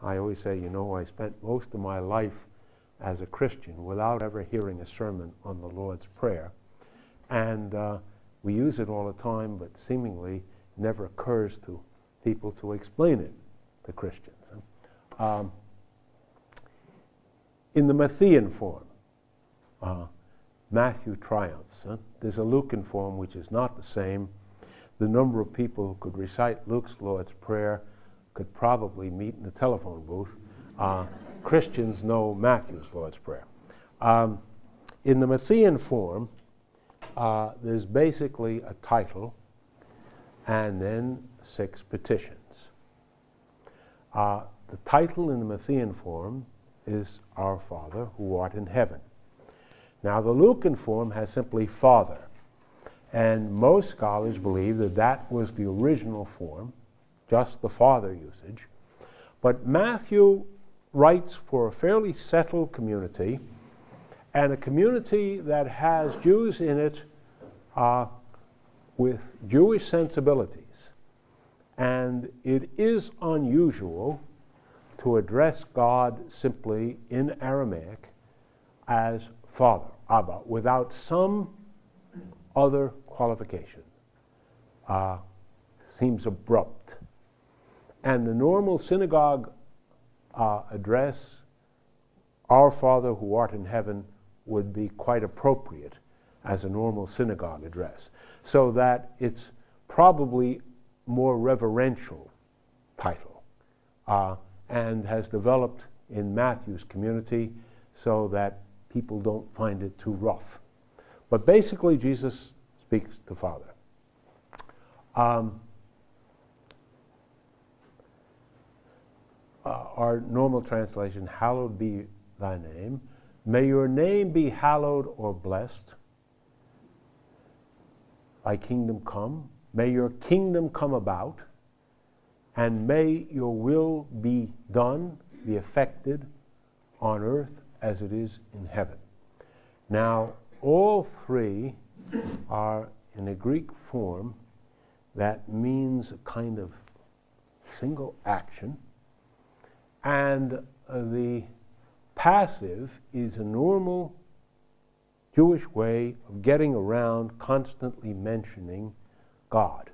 I always say, you know, I spent most of my life as a Christian without ever hearing a sermon on the Lord's Prayer. And we use it all the time, but seemingly never occurs to people to explain it to Christians. In the Matthean form, Matthew triumphs. There's a Lucan form which is not the same. The number of people who could recite Luke's Lord's Prayer could probably meet in the telephone booth. Christians know Matthew's Lord's Prayer. In the Matthean form, there's basically a title and then 6 petitions. The title in the Matthean form is Our Father, who art in heaven. Now, the Lucan form has simply Father, and most scholars believe that that was the original form, just the Father usage. But Matthew writes for a fairly settled community, and a community that has Jews in it with Jewish sensibilities. And it is unusual to address God simply in Aramaic as Father, Abba, without some other qualification. Seems abrupt. And the normal synagogue address, Our Father who art in heaven, would be quite appropriate as a normal synagogue address. So that it's probably more reverential title and has developed in Matthew's community so that people don't find it too rough. But basically, Jesus speaks to Father. Our normal translation, hallowed be thy name. May your name be hallowed or blessed. Thy kingdom come. May your kingdom come about. And may your will be done, be effected on earth as it is in heaven. Now, all 3 are in a Greek form that means a kind of single action. And the passive is a normal Jewish way of getting around constantly mentioning God.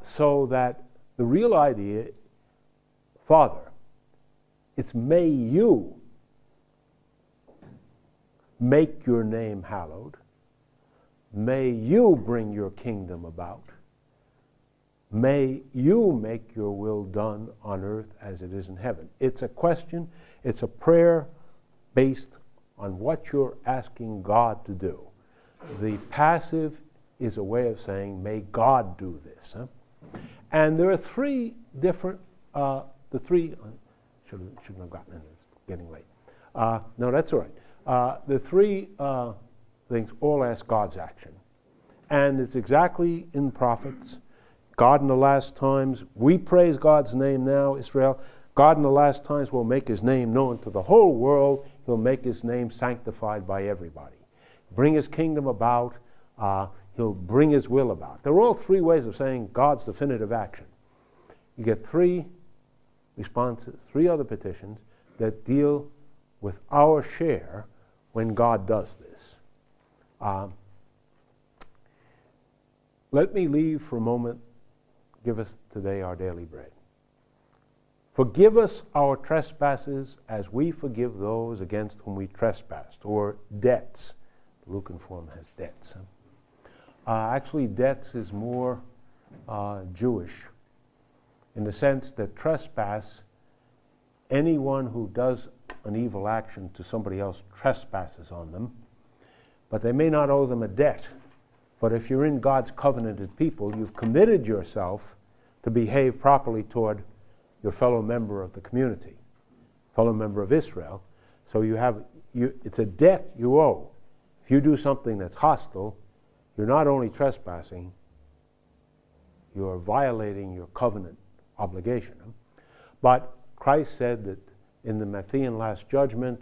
So that the real idea, Father, it's may you make your name hallowed. May you bring your kingdom about. May you make your will done on earth as it is in heaven. It's a question, it's a prayer based on what you're asking God to do. The passive is a way of saying, may God do this. And there are 3 different, shouldn't have gotten in this, it's getting late. No, that's all right. The 3 things all ask God's action. And it's exactly in the prophets. God in the last times, we praise God's name now, Israel. God in the last times will make his name known to the whole world. He'll make his name sanctified by everybody. Bring his kingdom about. He'll bring his will about. They're all 3 ways of saying God's definitive action. You get 3 responses, 3 other petitions that deal with our share when God does this. Let me leave for a moment. Give us today our daily bread. Forgive us our trespasses as we forgive those against whom we trespassed, or debts. The Lucan form has debts. Actually, debts is more Jewish in the sense that trespass, anyone who does an evil action to somebody else trespasses on them, but they may not owe them a debt. But if you're in God's covenanted people, you've committed yourself to behave properly toward your fellow member of the community, fellow member of Israel. So it's a debt you owe. If you do something that's hostile, you're not only trespassing, you're violating your covenant obligation. But Christ said that in the Matthean Last Judgment,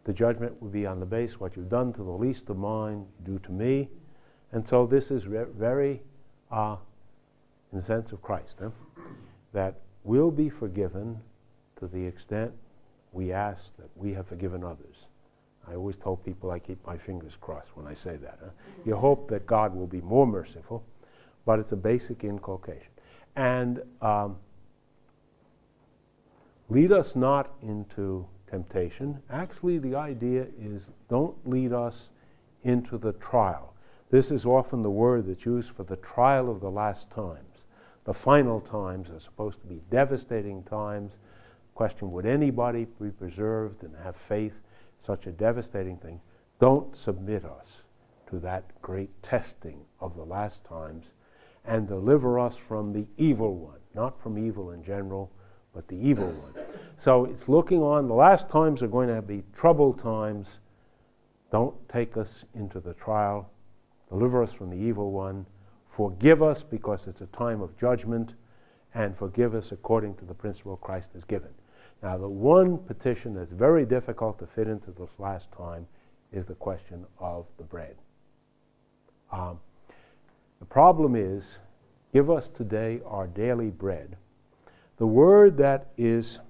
the judgment will be on the basis what you've done to the least of mine, you do to me. And so this is very, in the sense of Christ, that we'll be forgiven to to the extent we ask that we have forgiven others. I always told people I keep my fingers crossed when I say that. You hope that God will be more merciful, but it's a basic inculcation. And lead us not into temptation. Actually, the idea is don't lead us into the trial. This is often the word that's used for the trial of the last times. The final times are supposed to be devastating times. Question, would anybody be preserved and have faith? Such a devastating thing. Don't submit us to that great testing of the last times, and deliver us from the evil one, not from evil in general, but the evil one. So it's looking on, the last times are going to be troubled times. Don't take us into the trial. Deliver us from the evil one. Forgive us because it's a time of judgment, and forgive us according to the principle Christ has given. Now, the one petition that's very difficult to fit into this last time is the question of the bread. The problem is, give us today our daily bread. The word that is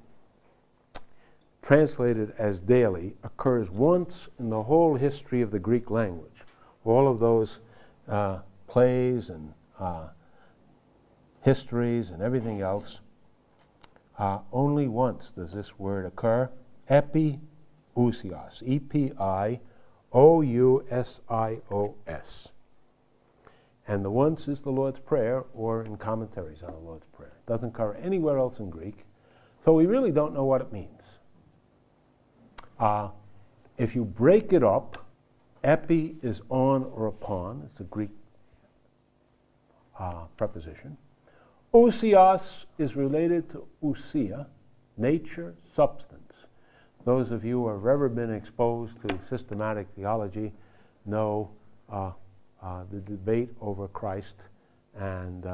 translated as daily occurs once in the whole history of the Greek language. All of those plays and histories and everything else, only once does this word occur, epiousios, E-P-I-O-U-S-I-O-S. And the once is the Lord's Prayer, or in commentaries on the Lord's Prayer. It doesn't occur anywhere else in Greek, so we really don't know what it means. If you break it up, epi is on or upon. It's a Greek preposition. Ousios is related to ousia, nature, substance. Those of you who have ever been exposed to systematic theology know the debate over Christ and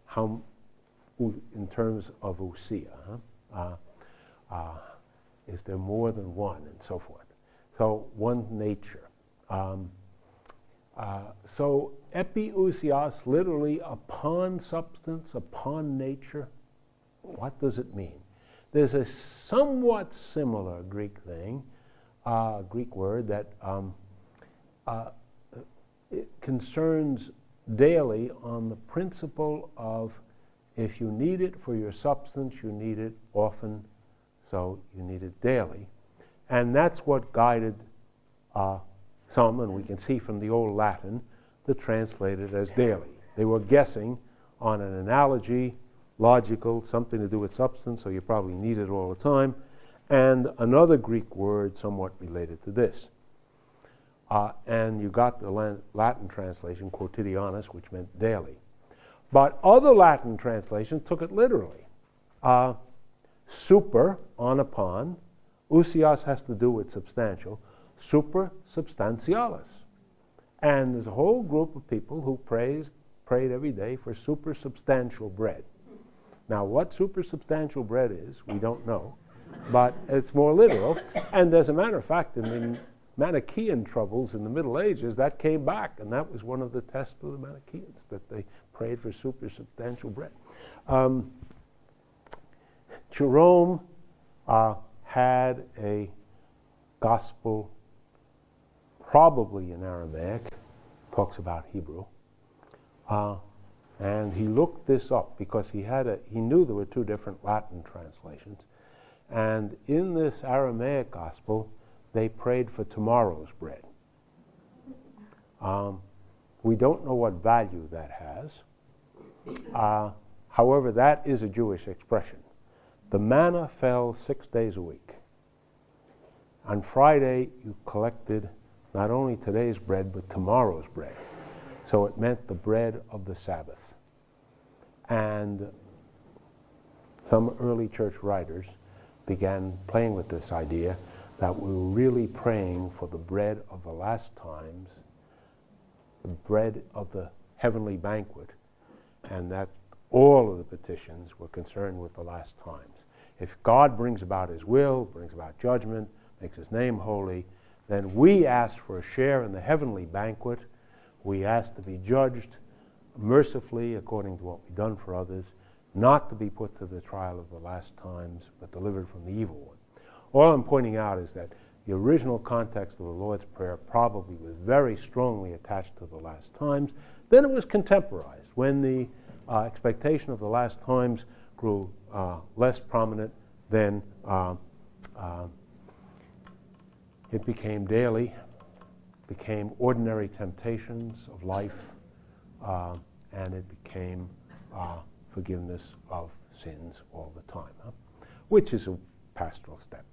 how, in terms of ousia, is there more than one, and so forth. So one nature. So epiousios, literally upon substance, upon nature. What does it mean? There's a somewhat similar Greek thing, Greek word that it concerns daily on the principle of if you need it for your substance, you need it often, so you need it daily. And that's what guided some, and we can see from the old Latin, to translate it as daily. They were guessing on an analogy, logical, something to do with substance, so you probably need it all the time, and another Greek word somewhat related to this. And you got the Latin translation, quotidianus, which meant daily. But other Latin translations took it literally. Super, on upon. Ousios has to do with substantial. Super substantialis. And there's a whole group of people who prayed every day for super substantial bread. Now, what super substantial bread is, we don't know, but it's more literal. And as a matter of fact, in the Manichaean troubles in the Middle Ages, that came back, and that was one of the tests of the Manichaeans, that they prayed for super substantial bread. Jerome had a gospel, probably in Aramaic, talks about Hebrew, and he looked this up because he knew there were two different Latin translations, and in this Aramaic gospel, they prayed for tomorrow's bread. We don't know what value that has. However, that is a Jewish expression. The manna fell 6 days a week. On Friday, you collected not only today's bread, but tomorrow's bread. So it meant the bread of the Sabbath. And some early church writers began playing with this idea that we were really praying for the bread of the last times, the bread of the heavenly banquet, and that all of the petitions were concerned with the last times. If God brings about his will, brings about judgment, makes his name holy, then we ask for a share in the heavenly banquet. We ask to be judged mercifully according to what we've done for others. not to be put to the trial of the last times, but delivered from the evil one. All I'm pointing out is that the original context of the Lord's Prayer probably was very strongly attached to the last times. Then it was contemporized. When the expectation of the last times grew less prominent, then it became daily, became ordinary temptations of life, and it became forgiveness of sins all the time, which is a pastoral step.